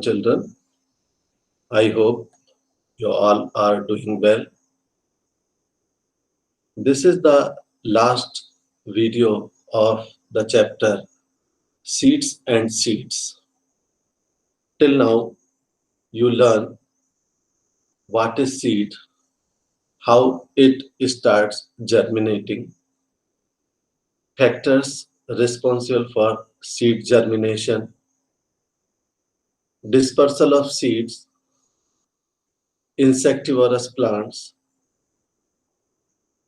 children. I hope you all are doing well. This is the last video of the chapter Seeds and Seeds. Till now, you learn what is seed, how it starts germinating, factors responsible for seed germination, dispersal of seeds, insectivorous plants,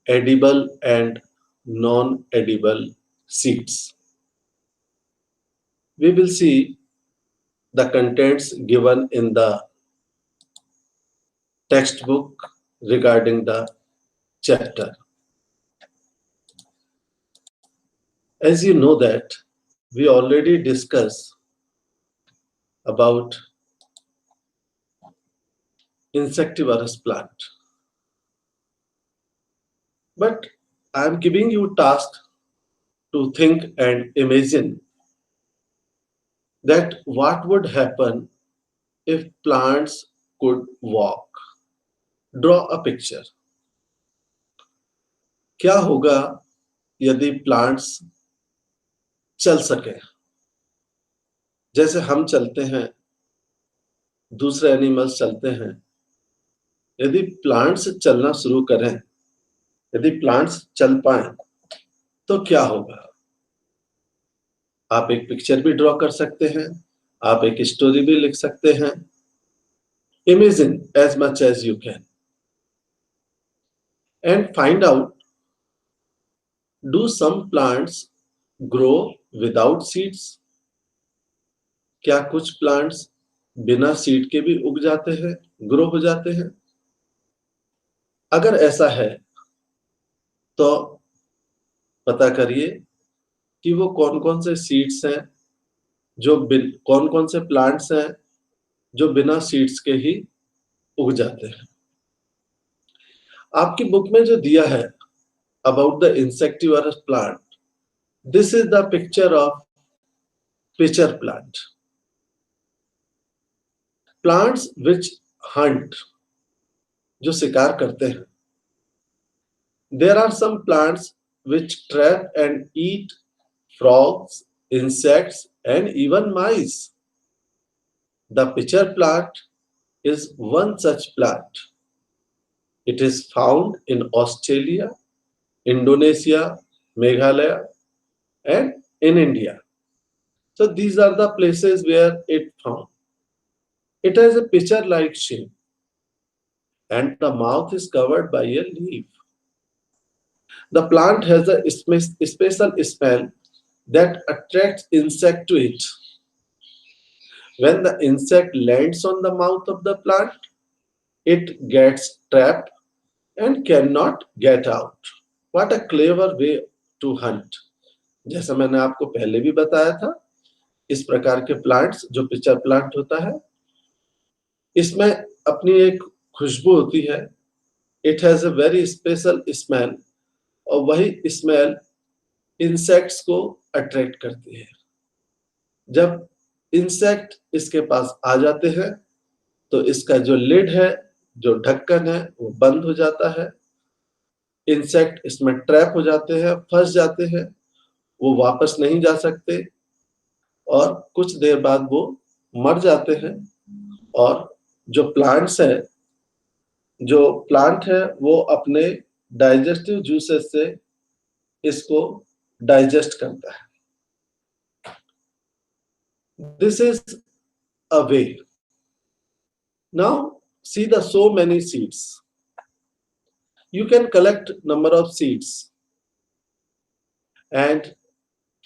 edible and non-edible seeds. We will see the contents given in the textbook regarding the chapter. As you know that we already discussed about insectivorous plant, but I am giving you task to think and imagine that what would happen if plants could walk. Draw a picture. क्या होगा यदि plants चल सके, जैसे हम चलते हैं, दूसरे एनिमल्स चलते हैं। यदि प्लांट्स चलना शुरू करें, यदि प्लांट्स चल पाए तो क्या होगा? आप एक पिक्चर भी ड्रॉ कर सकते हैं, आप एक स्टोरी भी लिख सकते हैं। Imagine as much as you can and find out, do some plants grow without seeds? क्या कुछ प्लांट्स बिना सीड के भी उग जाते हैं, ग्रो हो जाते हैं? अगर ऐसा है तो पता करिए कि वो कौन कौन से सीड्स हैं, जो कौन कौन से प्लांट्स हैं जो बिना सीड्स के ही उग जाते हैं। आपकी बुक में जो दिया है about the insectivorous plant, this is the picture of pitcher plant. Plants which hunt, जो शिकार करते हैं। There are some plants which trap and eat frogs, insects, and even mice. The pitcher plant is one such plant. It is found in Australia, Indonesia, Meghalaya, and in India. So these are the places where it found. It has a pitcher-like shape, and the mouth is covered by a leaf. The plant has a special smell that attracts insect to it. When the insect lands on the mouth of the plant, it gets trapped and cannot get out. What a clever way to hunt. जैसा मैंने आपको पहले भी बताया था, इस प्रकार के प्लांट्स जो पिचर प्लांट होता है, इसमें अपनी एक खुशबू होती है। It has a very special smell, और वही स्मेल इंसेक्ट्स को अट्रैक्ट करती है। जब इंसेक्ट इसके पास आ जाते हैं तो इसका जो लिड है, जो ढक्कन है, वो बंद हो जाता है। इंसेक्ट इसमें ट्रैप हो जाते हैं, फंस जाते हैं, वो वापस नहीं जा सकते और कुछ देर बाद वो मर जाते हैं। और जो प्लांट है वो अपने डाइजेस्टिव जूसेस से इसको डाइजेस्ट करता है। This is a way. Now see the so many seeds. You can collect number of seeds, and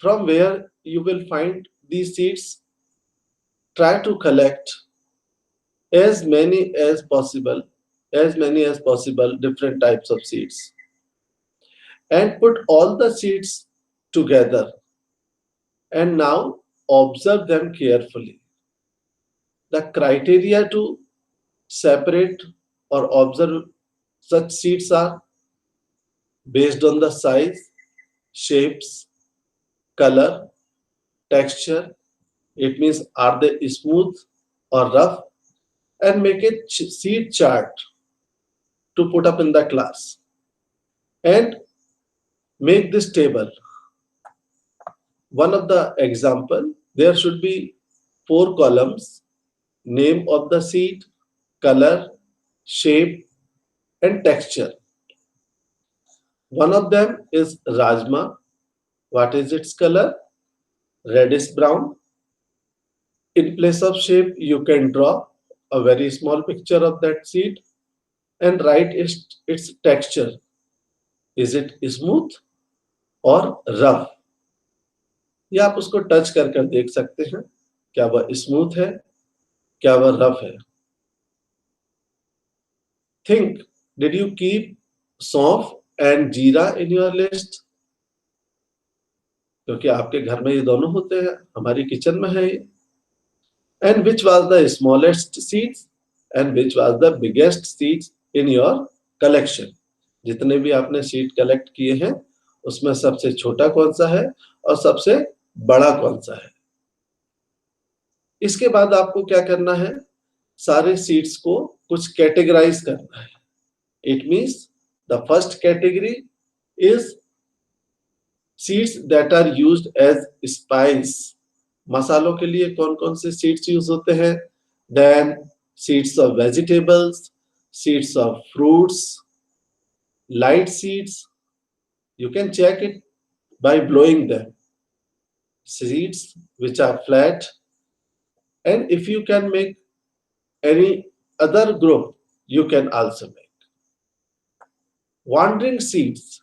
from where you will find these seeds, try to collect as many as possible different types of seeds, and put all the seeds together, and now observe them carefully. The criteria to separate or observe such seeds are based on the size, shapes, color, texture. It means, are they smooth, or rough and make a seed chart to put up in the class and make this table. One of the example, there should be 4 columns: name of the seed, color, shape, and texture. One of them is Rajma. What is its color? Reddish brown. In place of shape, you can draw a very small picture of that seed and write its texture. Is it smooth or rough? या आप उसको touch कर कर देख सकते हैं, क्या वह स्मूथ है, क्या वह रफ है. Think, did you keep सौंफ and जीरा in your list? क्योंकि आपके घर में ये दोनों होते हैं, हमारी किचन में है ये. And which was the smallest seeds and which was the biggest seeds in your collection? जितने भी आपने सीड कलेक्ट किए हैं उसमें सबसे छोटा कौन सा है और सबसे बड़ा कौन सा है. इसके बाद आपको क्या करना है, सारे सीड्स को कुछ कैटेगराइज करना है. It means the first category is seeds that are used as spice. मसालों के लिए कौन कौन से सीड्स यूज होते हैं. Then seeds of vegetables, seeds of fruits, light seeds, you can check it by blowing them. Seeds which are flat, and if you can make any other group, you can also make. Wandering seeds,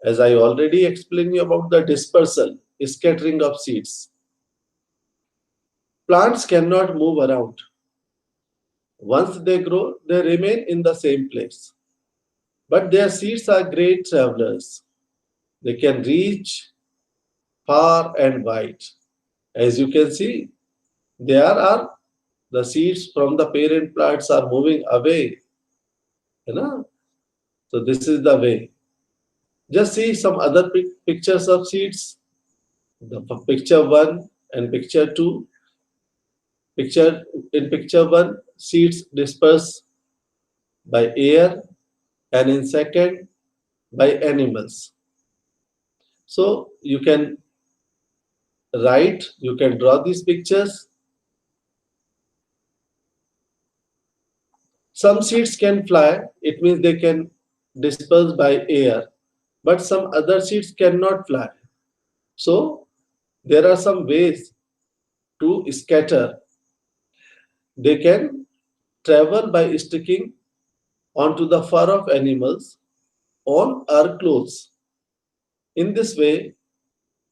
as I already explained you about the dispersal, scattering of seeds. Plants cannot move around. Once they grow, they remain in the same place. But their seeds are great travelers. They can reach far and wide. As you can see, there are the seeds from the parent plants are moving away. You know? So this is the way. Just see some other pictures of seeds. The picture 1 and picture 2. In picture 1, seeds disperse by air, and in second by animals. So you can write, you can draw these pictures. Some seeds can fly, it means they can disperse by air, but some other seeds cannot fly. So there are some ways to scatter. They can travel by sticking onto the fur of animals on our clothes. In this way,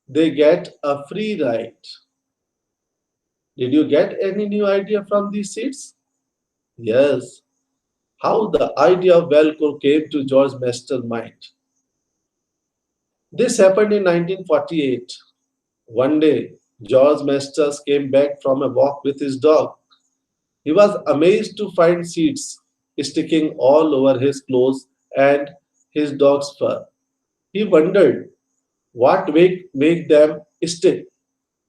they get a free ride. Did you get any new idea from these seeds? Yes. How the idea of Velcro came to George Mester's mind. This happened in 1948. One day, George Mester came back from a walk with his dog. He was amazed to find seeds sticking all over his clothes and his dog's fur. He wondered what make them stick.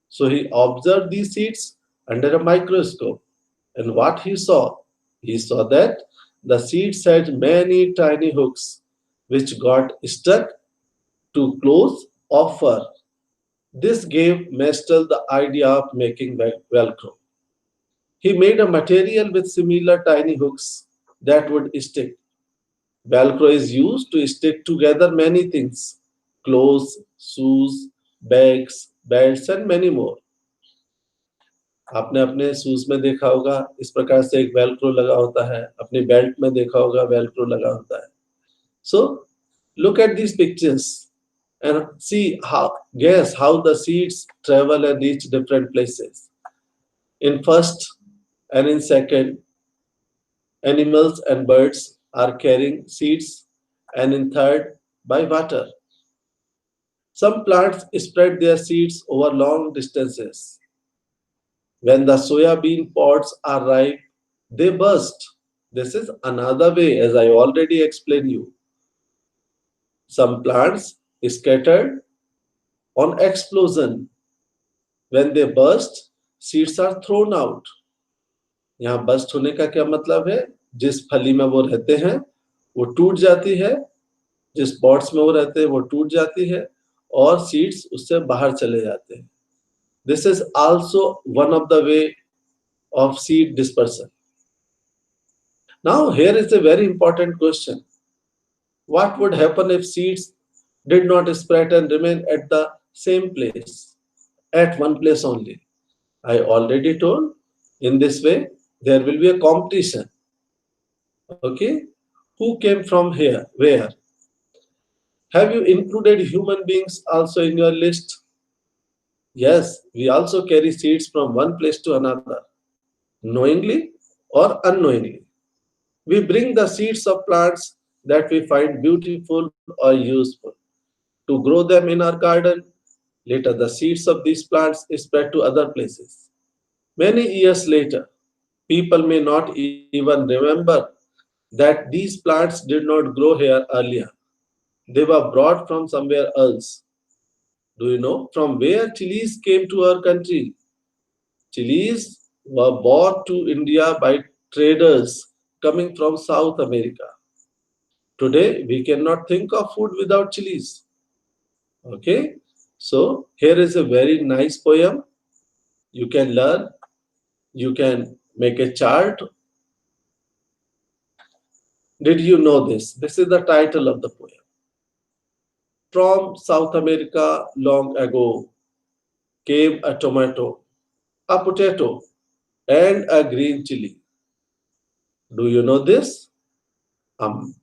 So he observed these seeds under a microscope. And what he saw? He saw that the seeds had many tiny hooks which got stuck to clothes or fur. This gave Mestel the idea of making Velcro. He made a material with similar tiny hooks that would stick. Velcro is used to stick together many things: clothes, shoes, bags, belts, and many more. आपने अपने shoes में देखा होगा इस प्रकार से एक Velcro लगा होता है, अपने बेल्ट में देखा होगा वेलक्रो लगा होता है. So look at these pictures and guess how the seeds travel and reach different places. In first and in second, animals and birds are carrying seeds, and in third, by water. Some plants spread their seeds over long distances. When the soybean pods are ripe, they burst. This is another way, as I already explained you. Some plants scattered on explosion. When they burst, seeds are thrown out. यहाँ bast होने का क्या मतलब है? जिस फली में वो रहते हैं वो टूट जाती है, जिस पॉट्स में वो रहते हैं वो टूट जाती है और सीड्स उससे बाहर चले जाते हैं. This is also one of the way of seed dispersal. Now, here is a very important question. What would happen if seeds did not spread and remain at the same place, at one place only? I already told in this way there will be a competition. Okay, who came from here? Where? Have you included human beings also in your list? Yes, we also carry seeds from one place to another, knowingly or unknowingly. We bring the seeds of plants that we find beautiful or useful to grow them in our garden. Later, the seeds of these plants spread to other places. Many years later, people may not even remember that these plants did not grow here earlier. They were brought from somewhere else. Do you know from where chilies came to our country? Chilies were brought to India by traders coming from South America. Today, we cannot think of food without chilies. Okay, so here is a very nice poem. You can learn, you can make a chart. Did you know this? This is the title of the poem. From South America long ago came a tomato, a potato, and a green chili. Do you know this? Um,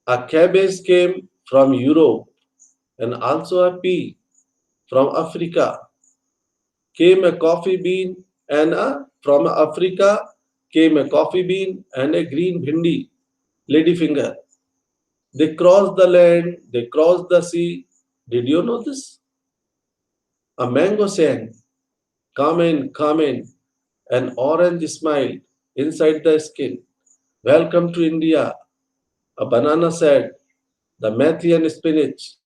a cabbage came from Europe and also a pea from Africa. Came a coffee bean and from Africa came a coffee bean and a green bhindi, ladyfinger. They crossed the land, they crossed the sea. Did you know this? A mango sang, come in, an orange smiled inside the skin. Welcome to India. A banana said, the methi and spinach,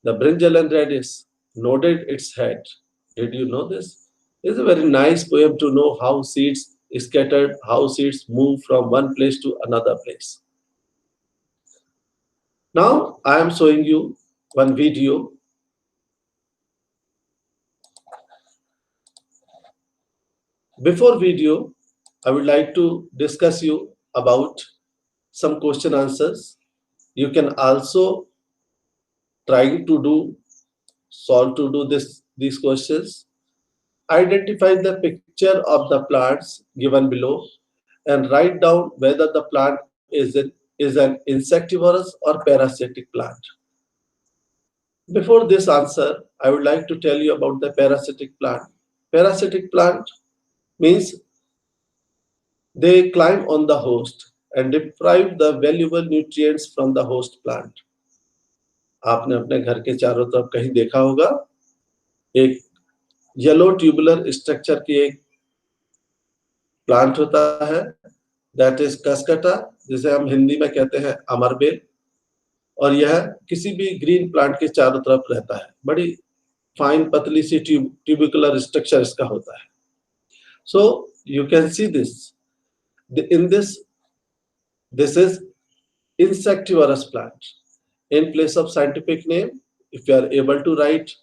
the brinjal and radish nodded its head. Did you know this? It's a very nice poem to know how seeds scattered, how seeds move from one place to another place. Now I am showing you one video. Before video, I would like to discuss you about some question answers. You can also try to do solve to do these questions. Identify the picture of the plants given below and write down whether the plant is an insectivorous or parasitic plant. Before this answer, I would like to tell you about the parasitic plant. Parasitic plant means they climb on the host and deprive the valuable nutrients from the host plant. आपने अपने घर के चारों तरफ कहीं देखा होगा एक येलो ट्यूबुलर स्ट्रक्चर की एक प्लांट होता है दैट इज कसकटा जिसे हम हिंदी में कहते हैं अमरबेल और यह किसी भी ग्रीन प्लांट के चारों तरफ रहता है बड़ी फाइन पतली सी ट्यूबिकुलर स्ट्रक्चर इसका होता है so you can see this in this is insectivorous plant in place of scientific name if you are able to write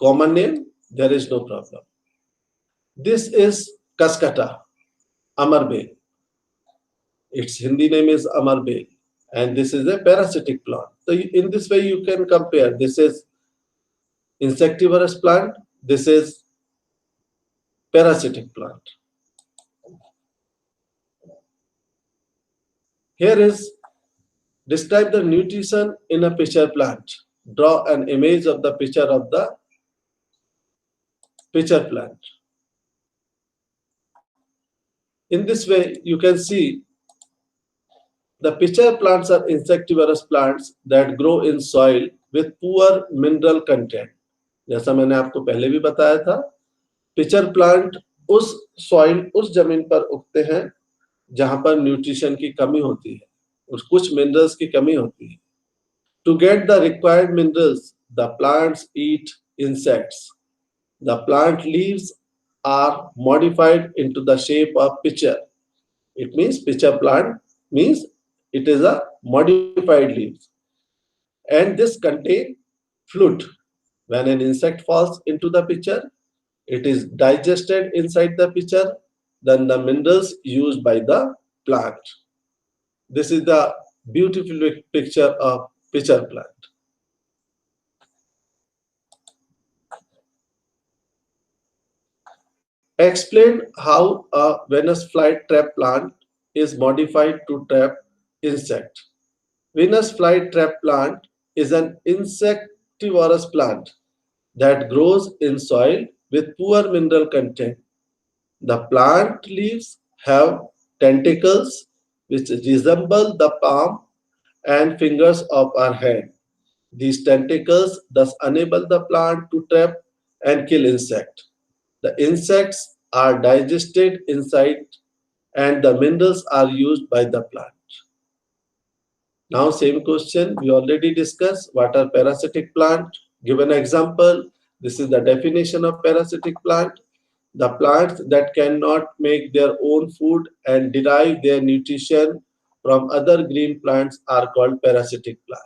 common name there is no problem this is kaskata amarbel its hindi name is amarbel and this is a parasitic plant so in this way you can compare this is insectivorous plant this is parasitic plant here is describe the nutrition in a pitcher plant. Draw an image of the pitcher plant. In this way, you can see the pitcher plants are insectivorous plants that grow in soil with poor mineral content. जैसा मैंने आपको पहले भी बताया था, pitcher plant उस soil उस जमीन पर उगते हैं जहां पर न्यूट्रिशन की कमी होती है, कुछ मिनरल्स की कमी होती है. To get the required minerals, the plants eat insects. The plant leaves are modified into the shape of pitcher. It means pitcher plant means it is a modified leaves. And this contain fluid. When an insect falls into the pitcher, it is digested inside the pitcher, then the minerals used by the plant. This is the beautiful picture of pitcher plant. Explain how a Venus flytrap plant is modified to trap insect. Venus flytrap plant is an insectivorous plant that grows in soil with poor mineral content. The plant leaves have tentacles which resemble the palm and fingers of our hand. These tentacles thus enable the plant to trap and kill insects. The insects are digested inside and the minerals are used by the plant. Now, same question we already discussed. What are parasitic plant? Give an example. This is the definition of parasitic plant. The plants that cannot make their own food and derive their nutrition from other green plants are called parasitic plant.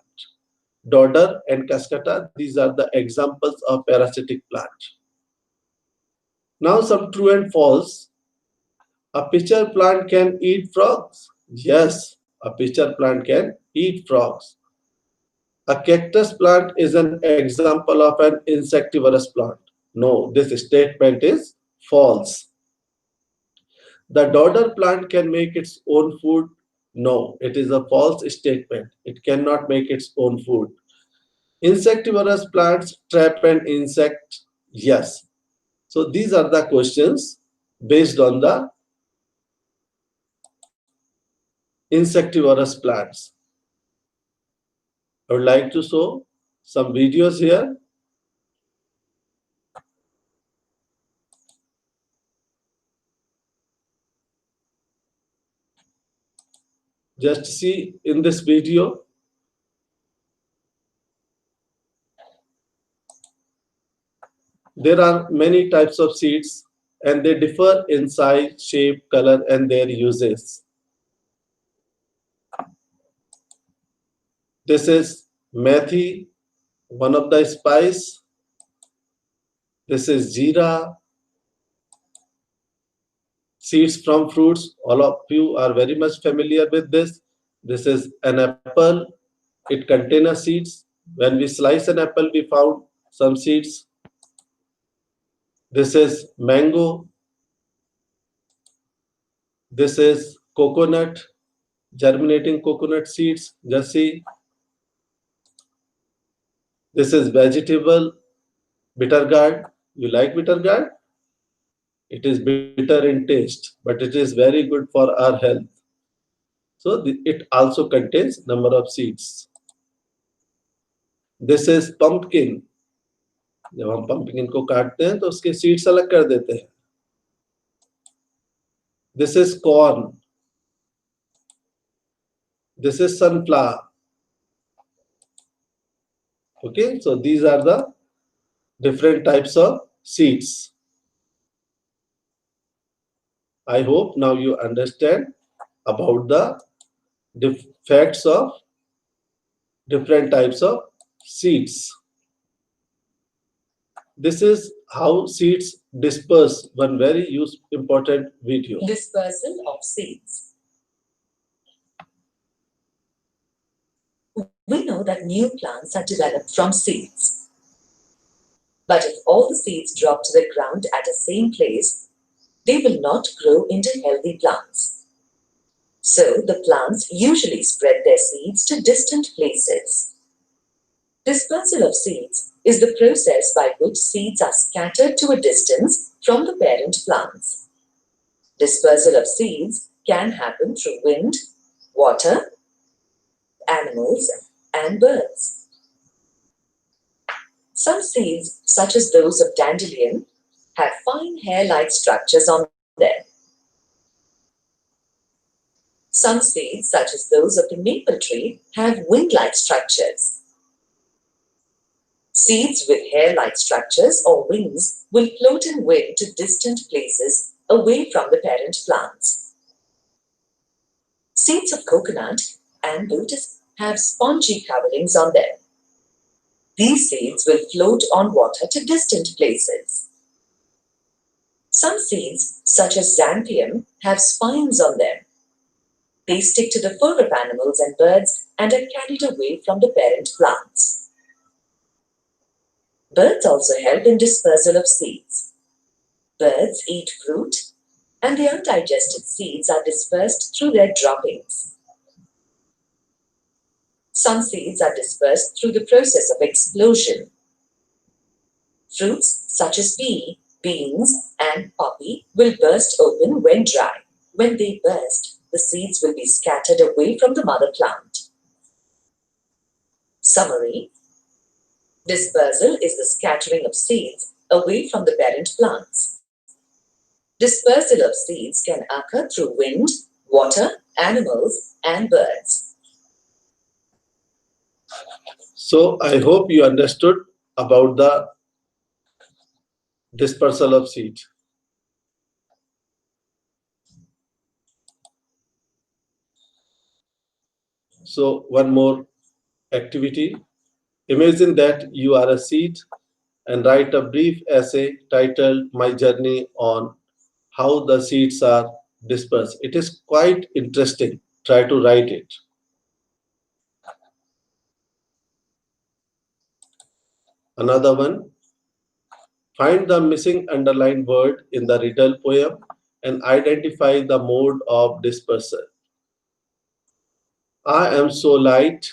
Dodder and cascata, these are the examples of parasitic plant. Now some true and false. A pitcher plant can eat frogs. Yes, a pitcher plant can eat frogs. A cactus plant is an example of an insectivorous plant. No, this statement is false. The dodder plant can make its own food. No, it is a false statement. It cannot make its own food. Insectivorous plants trap an insect. Yes. So these are the questions based on the insectivorous plants. I would like to show some videos here. Just see in this video. There are many types of seeds and they differ in size, shape, color, and their uses. This is methi, one of the spice. This is jeera, seeds from fruits. All of you are very much familiar with this. This is an apple. It contains seeds. When we slice an apple, we found some seeds. This is mango. This is coconut, germinating coconut seeds. Just see. This is vegetable, bitter gourd. You like bitter gourd? It is bitter in taste, but it is very good for our health. So it also contains number of seeds. This is pumpkin. जब हम pumpkin को काटते हैं तो उसके seeds अलग कर देते हैं. This is corn. This is sunflower. Okay, so these are the different types of seeds. I hope now you understand about the facts of different types of seeds. This is how seeds disperse. One very important video. Dispersal of seeds. We know that new plants are developed from seeds. But if all the seeds drop to the ground at the same place, they will not grow into healthy plants. So the plants usually spread their seeds to distant places. Dispersal of seeds is the process by which seeds are scattered to a distance from the parent plants. Dispersal of seeds can happen through wind, water, animals, and birds. Some seeds, such as those of dandelion, have fine hair-like structures on them. Some seeds, such as those of the maple tree, have wing-like structures. Seeds with hair-like structures or wings will float in wind to distant places away from the parent plants. Seeds of coconut and lotus have spongy coverings on them. These seeds will float on water to distant places. Some seeds, such as xanthium, have spines on them. They stick to the fur of animals and birds and are carried away from the parent plants. Birds also help in dispersal of seeds. Birds eat fruit, and the undigested seeds are dispersed through their droppings. Some seeds are dispersed through the process of explosion. Fruits such as pea, beans, and poppy will burst open when dry. When they burst, the seeds will be scattered away from the mother plant. Summary: dispersal is the scattering of seeds away from the parent plants. Dispersal of seeds can occur through wind, water, animals, and birds. So I hope you understood about the dispersal of seed. So one more activity. Imagine that you are a seed and write a brief essay titled My Journey on How the Seeds Are Dispersed. It is quite interesting. Try to write it. Another one, find the missing underlined word in the riddle poem and identify the mode of dispersal. I am so light,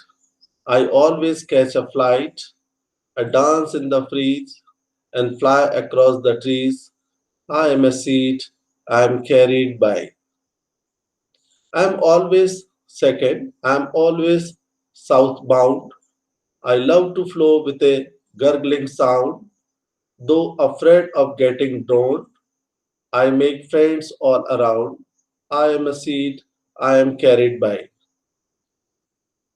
I always catch a flight. I dance in the breeze and fly across the trees. I am a seed, I am carried by. I am always second, I am always southbound. I love to flow with a gurgling sound. Though afraid of getting drowned, I make friends all around. I am a seed, I am carried by.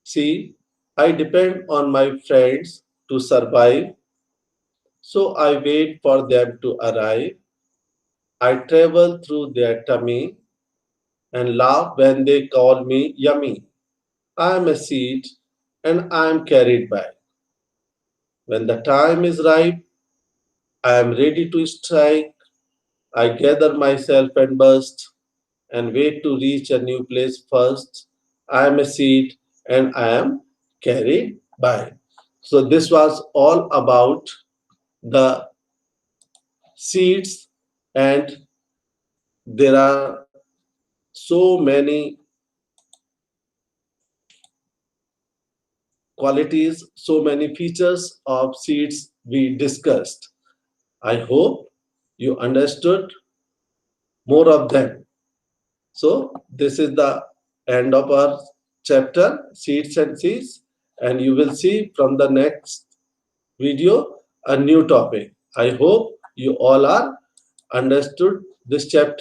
See, I depend on my friends to survive, so I wait for them to arrive. I travel through their tummy and laugh when they call me yummy. I am a seed and I am carried by. When the time is ripe, I am ready to strike. I gather myself and burst and wait to reach a new place first. I am a seed and I am carried by. So, this was all about the seeds, and there are so many qualities, so many features of seeds we discussed. I hope you understood more of them. So, this is the end of our chapter, Seeds and Seeds, and you will see from the next video a new topic. I hope you all are understood this chapter.